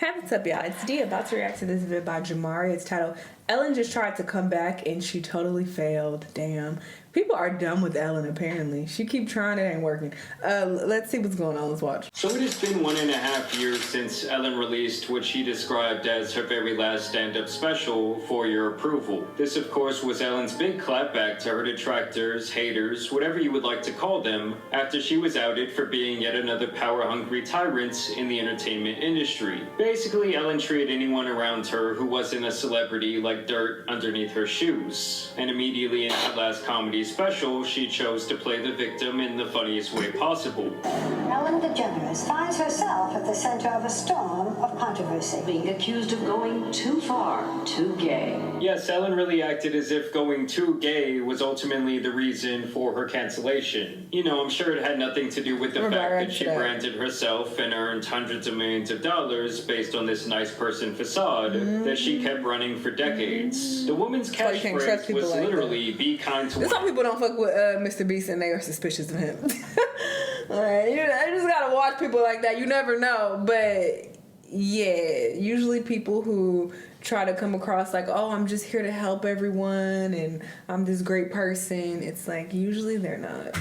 Hey, what's up, y'all? It's Dee, about to react to this video by Jamari. It's titled, Ellen just tried to come back and she totally failed. Damn. People are dumb with Ellen, apparently. She keep trying, it ain't working. Let's see what's going on. Let's watch. So it has been 1.5 years since Ellen released what she described as her very last stand-up special, For Your Approval. This, of course, was Ellen's big clapback to her detractors, haters, whatever you would like to call them, after she was outed for being yet another power-hungry tyrant in the entertainment industry. Basically, Ellen treated anyone around her who wasn't a celebrity like dirt underneath her shoes. And immediately in her last comedy special, she chose to play the victim in the funniest way possible. Ellen DeGeneres finds herself at the center of a storm of controversy. Being accused of going too far, too gay. Yes, Ellen really acted as if going too gay was ultimately the reason for her cancellation. You know, I'm sure it had nothing to do with the fact that she branded herself and earned hundreds of millions of dollars based on this nice person facade that she kept running for decades. The woman's catchphrase was literally, be kind to Some people don't fuck with Mr. Beast and they are suspicious of him. Like, you just gotta watch people like that. You never know. But yeah, usually people who try to come across like, oh, I'm just here to help everyone and I'm this great person, it's like usually they're not.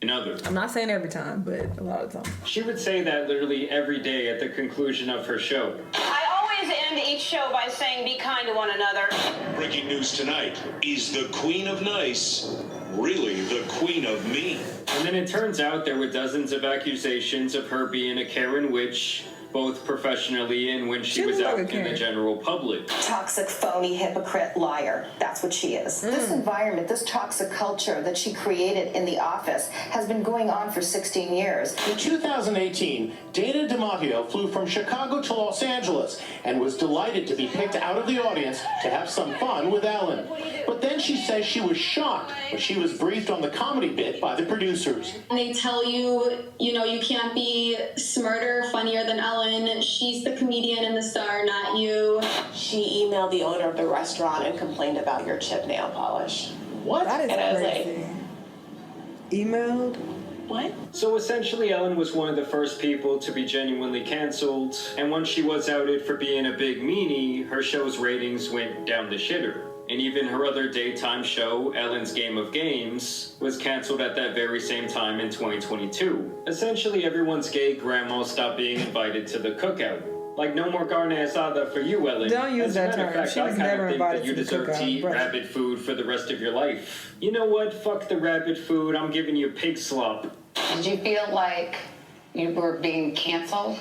I'm not saying every time, but a lot of times. She would say that literally every day at the conclusion of her show. I always end each show by saying be kind to one another. Breaking news tonight. Is the Queen of Nice really the Queen of Mean? And then it turns out there were dozens of accusations of her being a Karen witch, both professionally and when she was out in the general public. Toxic, phony, hypocrite, liar. That's what she is. This environment, this toxic culture that she created in the office has been going on for 16 years. In 2018, Dana DiMatteo flew from Chicago to Los Angeles and was delighted to be picked out of the audience to have some fun with Ellen. But then she says she was shocked when she was briefed on the comedy bit by the producers. They tell you, you can't be smarter, funnier than Ellen. She's the comedian and the star, not you. She emailed the owner of the restaurant and complained about your chip nail polish. What? That is and crazy. Emailed? What? So essentially, Ellen was one of the first people to be genuinely canceled, and once she was outed for being a big meanie, her show's ratings went down the shitter. And even her other daytime show, Ellen's Game of Games, was canceled at that very same time in 2022. Essentially, everyone's gay grandma stopped being invited to the cookout. Like, no more carne asada for you, Ellen. Don't use that term. Fact, she was never invited to the cookout. You deserve to eat rabbit food for the rest of your life. You know what? Fuck the rabbit food. I'm giving you pig slop. Did you feel like you were being canceled?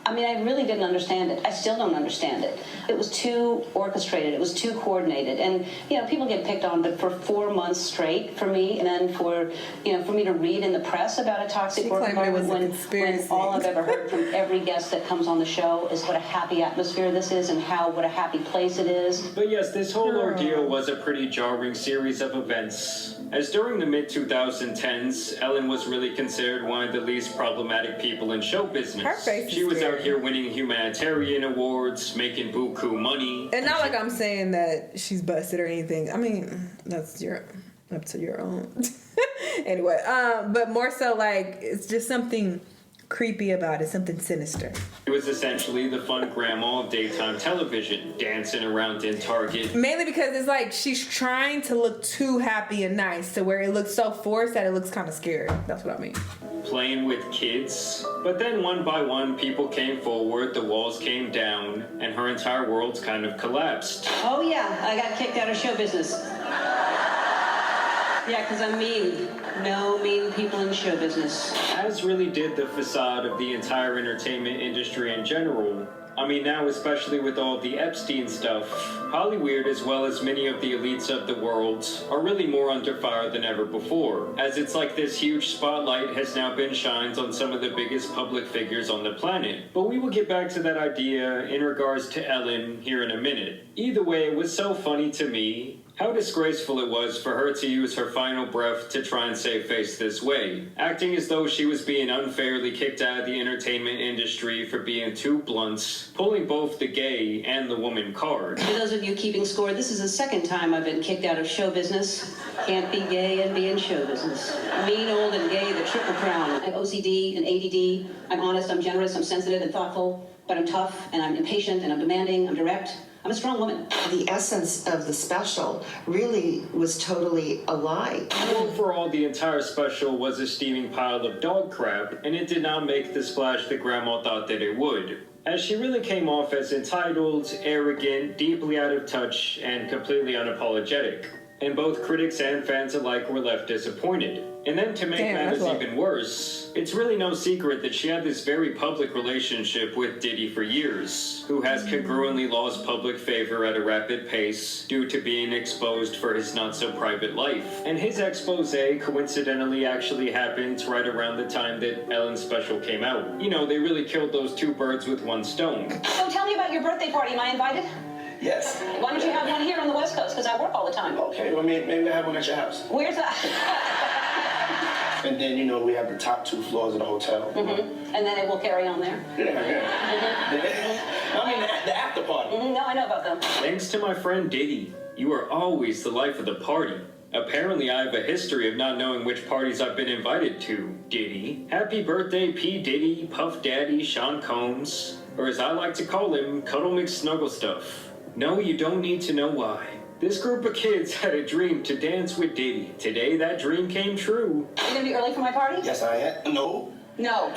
I mean, I really didn't understand it. I still don't understand it. It was too orchestrated. It was too coordinated. And, people get picked on, but for 4 months straight for me, and then for me to read in the press about a toxic work environment when all I've ever heard from every guest that comes on the show is what a happy atmosphere this is and what a happy place it is. But yes, this whole ordeal was a pretty jarring series of events. As during the mid-2010s, Ellen was really considered one of the least problematic people in show business. Her face is She was scary. out here winning humanitarian awards, making buku money. And not like I'm saying that she's busted or anything. I mean, that's up to your own. Anyway, but more so like it's just something creepy about it, something sinister. It was essentially the fun grandma of daytime television, dancing around in Target. Mainly because it's like she's trying to look too happy and nice to where it looks so forced that it looks kind of scary. That's what I mean. Playing with kids. But then one by one, people came forward, the walls came down, and her entire world kind of collapsed. Oh, yeah, I got kicked out of show business. Yeah, because I'm mean. No mean people in show business. As really did the facade of the entire entertainment industry in general. I mean, now especially with all the Epstein stuff, Hollywood as well as many of the elites of the world are really more under fire than ever before, as it's like this huge spotlight has now been shined on some of the biggest public figures on the planet. But we will get back to that idea in regards to Ellen here in a minute. Either way, it was so funny to me how disgraceful it was for her to use her final breath to try and save face this way, acting as though she was being unfairly kicked out of the entertainment industry for being too blunt, pulling both the gay and the woman card. For those of you keeping score, this is the second time I've been kicked out of show business. Can't be gay and be in show business. Mean, old, and gay, the triple crown. I have OCD and ADD. I'm honest, I'm generous, I'm sensitive and thoughtful. but I'm tough and I'm impatient and I'm demanding, I'm direct. I'm a strong woman. The essence of the special really was totally a lie. Overall, the entire special was a steaming pile of dog crap, and it did not make the splash that Grandma thought that it would, as she really came off as entitled, arrogant, deeply out of touch, and completely unapologetic. And both critics and fans alike were left disappointed. And then to make matters even worse, it's really no secret that she had this very public relationship with Diddy for years, who has congruently lost public favor at a rapid pace due to being exposed for his not-so-private life. And his expose coincidentally actually happened right around the time that Ellen's special came out. You know, they really killed those two birds with one stone. So tell me about your birthday party. Am I invited? Yes. Why don't you have one here on the West Coast? Because I work all the time. Okay, well, maybe I have one at your house. Where's that? And then, you know, we have the top 2 floors of the hotel. Mm-hmm. And then it will carry on there. Yeah. Mm-hmm. I mean, the after party. Mm-hmm. No, I know about them. Thanks to my friend Diddy, you are always the life of the party. Apparently, I have a history of not knowing which parties I've been invited to, Diddy. Happy birthday, P. Diddy, Puff Daddy, Sean Combs, or as I like to call him, Cuddle McSnugglestuff. No, you don't need to know why. This group of kids had a dream to dance with Diddy. Today, that dream came true. Are you gonna be early for my party? Yes, I am. No. No.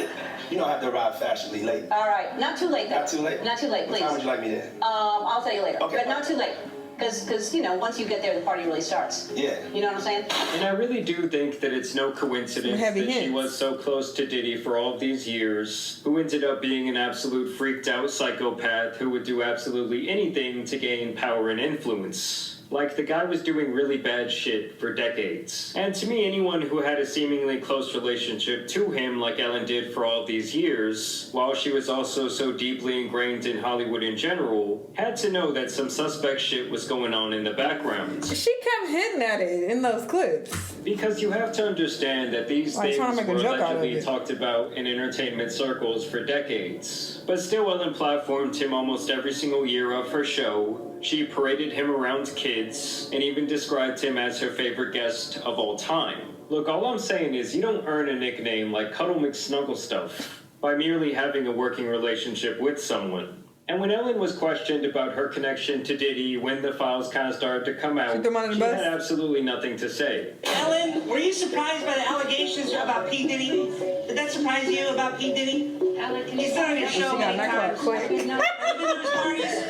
You know I have to arrive fashionably late. All right. Not too late, though. Not too late? Not too late, please. What time would you like me there? I'll tell you later. Okay. But not too late. Because, you know, once you get there, the party really starts. Yeah. You know what I'm saying? And I really do think that it's no coincidence that she was so close to Diddy for all of these years, who ended up being an absolute freaked out psychopath who would do absolutely anything to gain power and influence. Like, the guy was doing really bad shit for decades. And to me, anyone who had a seemingly close relationship to him, like Ellen did for all these years, while she was also so deeply ingrained in Hollywood in general, had to know that some suspect shit was going on in the background. She kept hinting at it in those clips. Because you have to understand that these things were allegedly talked about in entertainment circles for decades. But still, Ellen platformed him almost every single year of her show. She paraded him around kids, and even described him as her favorite guest of all time. Look, all I'm saying is you don't earn a nickname like Cuddle McSnugglestuff by merely having a working relationship with someone. And when Ellen was questioned about her connection to Diddy when the files kind of started to come out, she had absolutely nothing to say. Ellen, were you surprised by the allegations about P. Diddy? Did that surprise you about P. Diddy? Ellen, can He's been on your show many times. Quick. Have you been to his parties?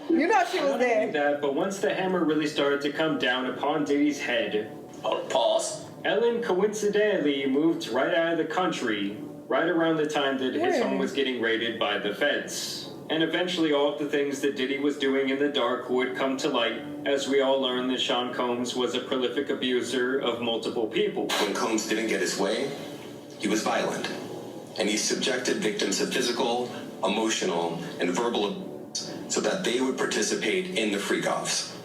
You know she was Not there. only that, but once the hammer really started to come down upon Diddy's head, Pause. Ellen coincidentally moved right out of the country right around the time that his home was getting raided by the feds. And eventually all of the things that Diddy was doing in the dark would come to light, as we all learned that Sean Combs was a prolific abuser of multiple people. When Combs didn't get his way, he was violent. And he subjected victims to physical, emotional, and verbal abuse so that they would participate in the freak-offs.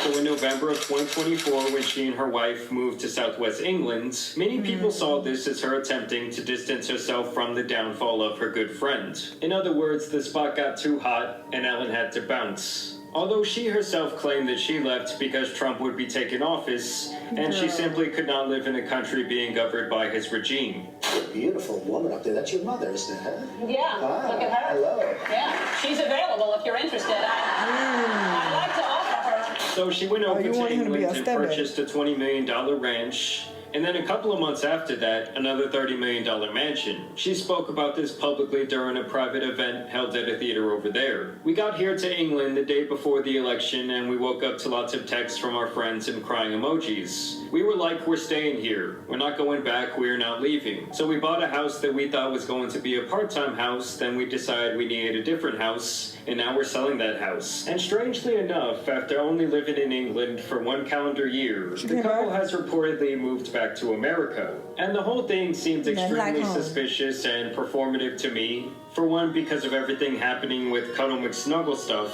So in November of 2024, when she and her wife moved to Southwest England, many people saw this as her attempting to distance herself from the downfall of her good friend. In other words, the spot got too hot and Ellen had to bounce. Although she herself claimed that she left because Trump would be taking office, and she simply could not live in a country being governed by his regime. Beautiful woman up there. That's your mother, isn't it? Huh? Yeah, look at her. Hello. Yeah, she's available if you're interested. I'd like to offer her. So she went over to England and purchased a $20 million ranch. And then a couple of months after that, another $30 million mansion. She spoke about this publicly during a private event held at a theater over there. We got here to England the day before the election, and we woke up to lots of texts from our friends and crying emojis. We were like, we're staying here. We're not going back. We're not leaving. So we bought a house that we thought was going to be a part-time house. Then we decided we needed a different house, and now we're selling that house. And strangely enough, after only living in England for 1 calendar year, the couple has reportedly moved back to America. And the whole thing seemed extremely suspicious and performative to me. For one, because of everything happening with Cuddle McSnugglestuff,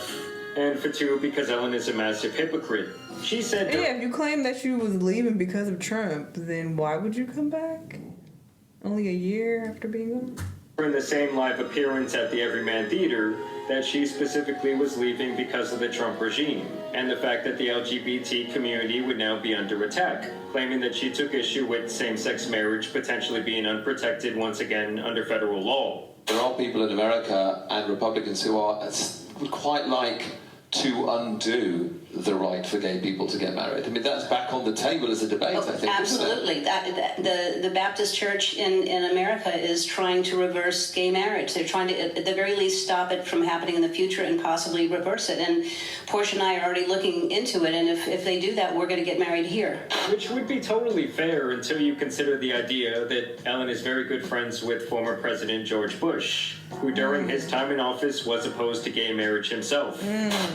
and for two, because Ellen is a massive hypocrite. She said... Yeah, if you claim that you was leaving because of Trump, then why would you come back? Only a year after being gone? In the same live appearance at the Everyman Theater, that she specifically was leaving because of the Trump regime, and the fact that the LGBT community would now be under attack, claiming that she took issue with same-sex marriage potentially being unprotected once again under federal law. There are people in America and Republicans who would quite like to undo the right for gay people to get married. I mean, that's back on the table as a debate, I think. Absolutely. The Baptist Church in America is trying to reverse gay marriage. They're trying to, at the very least, stop it from happening in the future and possibly reverse it. And Portia and I are already looking into it, and if they do that, we're going to get married here. Which would be totally fair until you consider the idea that Ellen is very good friends with former President George Bush, who during his time in office was opposed to gay marriage himself.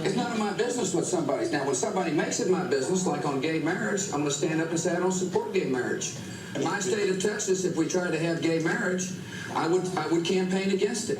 It's none of my business what somebody's. Now, when somebody makes it my business, like on gay marriage, I'm going to stand up and say I don't support gay marriage. In my state of Texas, if we tried to have gay marriage, I would campaign against it.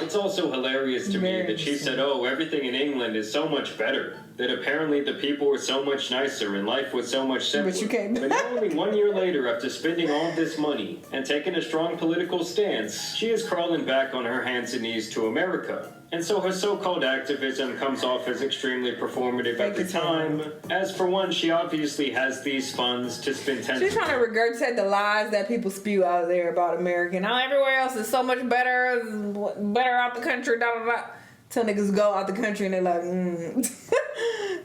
It's also hilarious to me that she said, oh, everything in England is so much better, that apparently the people were so much nicer and life was so much simpler. But now only 1 year later, after spending all this money and taking a strong political stance, she is crawling back on her hands and knees to America. And so her so-called activism comes off as extremely performative every time. As for one, she obviously has these funds to spend She's trying to regurgitate the lies that people spew out there about America. Now everywhere else is so much better out the country, da da da. Till niggas go out the country and they're like,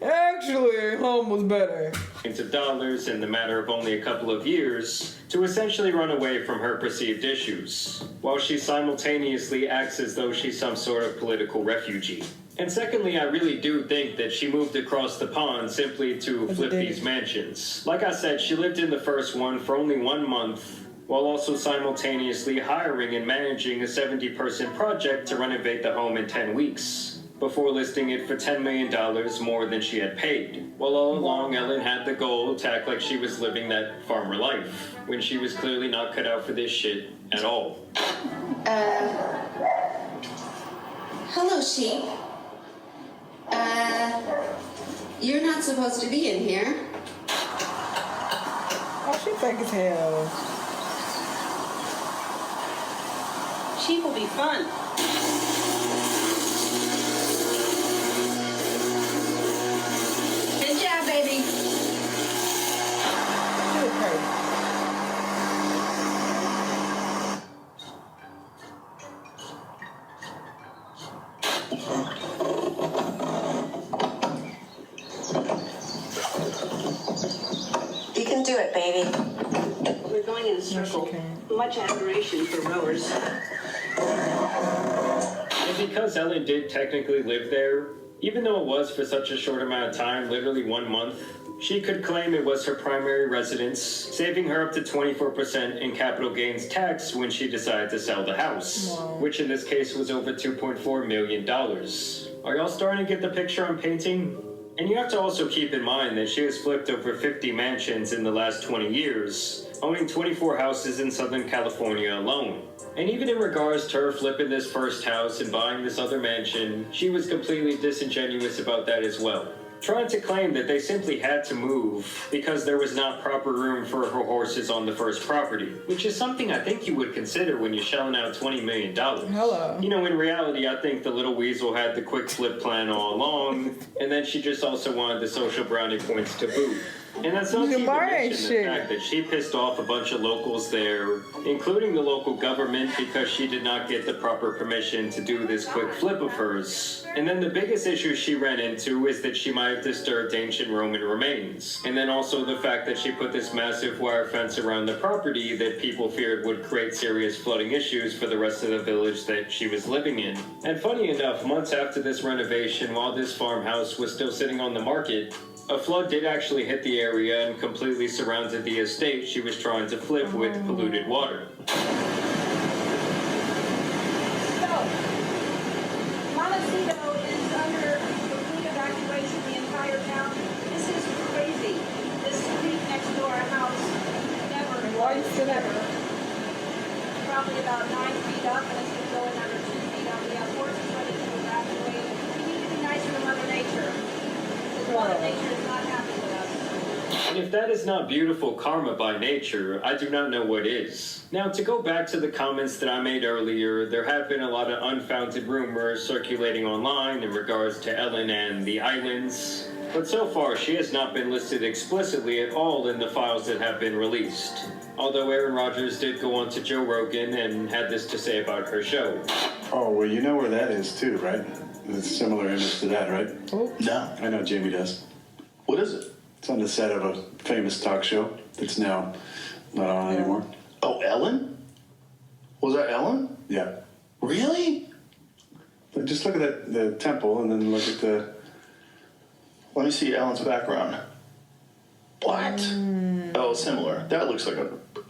actually, home was better. Of dollars in the matter of only a couple of years to essentially run away from her perceived issues, while she simultaneously acts as though she's some sort of political refugee. And secondly, I really do think that she moved across the pond simply to flip these mansions. Like I said, she lived in the first one for only 1 month, while also simultaneously hiring and managing a 70-person project to renovate the home in 10 weeks, before listing it for $10 million more than she had paid. While all along, Ellen had the goal to act like she was living that farmer life, when she was clearly not cut out for this shit at all. Hello, sheep. You're not supposed to be in here. Oh, she fake as hell. Sheep will be fun. Good job, baby. You can do it, baby. We're going in a circle. Much admiration for rowers. And because Ellen did technically live there, even though it was for such a short amount of time, literally 1 month, she could claim it was her primary residence, saving her up to 24% in capital gains tax when she decided to sell the house, which in this case was over $2.4 million. Are y'all starting to get the picture I'm painting? And you have to also keep in mind that she has flipped over 50 mansions in the last 20 years, owning 24 houses in Southern California alone. And even in regards to her flipping this first house and buying this other mansion, she was completely disingenuous about that as well, trying to claim that they simply had to move because there was not proper room for her horses on the first property, which is something I think you would consider when you're shelling out $20 million. Hello. You know, in reality, I think the little weasel had the quick flip plan all along, and then she just also wanted the social brownie points to boot. And that's not even mention the fact that she pissed off a bunch of locals there, including the local government, because she did not get the proper permission to do this quick flip of hers. And then the biggest issue she ran into is that she might have disturbed ancient Roman remains. And then also the fact that she put this massive wire fence around the property that people feared would create serious flooding issues for the rest of the village that she was living in. And funny enough, months after this renovation, while this farmhouse was still sitting on the market, a flood did actually hit the area and completely surrounded the estate she was trying to flip with polluted water. Montecito is under complete evacuation, the entire town. This is crazy. This street next to our house never, probably about 9 feet up, and it's been going under 2 feet up. We have horses ready to evacuate. We need to be nicer to Mother Nature. Mother Nature is not happy with us. And if that is not beautiful karma by nature, I do not know what is. Now, to go back to the comments that I made earlier, there have been a lot of unfounded rumors circulating online in regards to Ellen and the islands. But so far, she has not been listed explicitly at all in the files that have been released. Although Aaron Rodgers did go on to Joe Rogan and had this to say about her show. Oh, well, you know where that is too, right? It's a similar image to that, right? Oh. No. I know Jamie does. What is it? It's on the set of a famous talk show that's now not on anymore. Oh, Ellen? Was that Ellen? Yeah. Really? But just look at the temple and then look at the... Let me see Ellen's background. What? Oh, similar. That looks like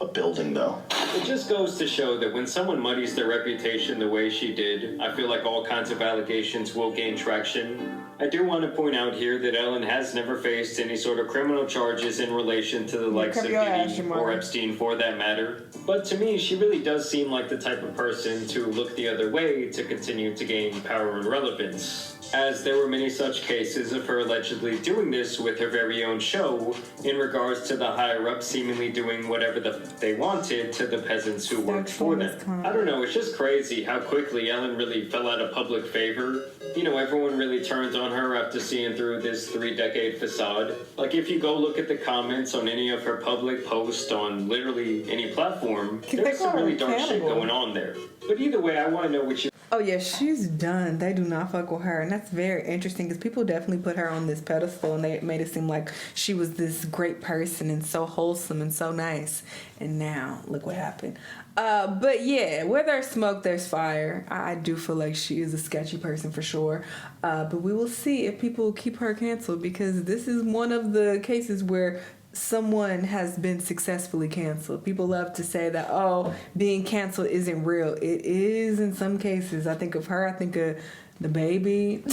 a building, though. It just goes to show that when someone muddies their reputation the way she did, I feel like all kinds of allegations will gain traction. I do want to point out here that Ellen has never faced any sort of criminal charges in relation to the likes of Diddy or Epstein for that matter. But to me, she really does seem like the type of person to look the other way to continue to gain power and relevance, as there were many such cases of her allegedly doing this with her very own show in regards to the higher-ups seemingly doing whatever they wanted to the peasants who worked for them. I don't know, it's just crazy how quickly Ellen really fell out of public favor. You know, everyone really turned on her after seeing through this 3-decade facade. Like, if you go look at the comments on any of her public posts on literally any platform, there's some really dark shit going on there. But either way, I want to know what you... Oh yeah, she's done. They do not fuck with her, and that's very interesting because people definitely put her on this pedestal, and they made it seem like she was this great person and so wholesome and so nice. And now look what happened. But yeah, where there's smoke, there's fire. I do feel like she is a sketchy person for sure. But we will see if people keep her canceled, because this is one of the cases where someone has been successfully canceled. People love to say that, oh, being canceled isn't real. It is in some cases. I think of her. I think of the baby.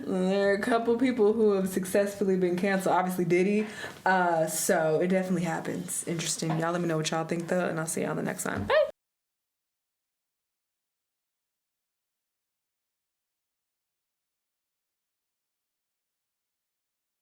There are a couple people who have successfully been canceled. Obviously, Diddy. So it definitely happens. Interesting. Y'all let me know what y'all think, though, and I'll see y'all the next time. Bye.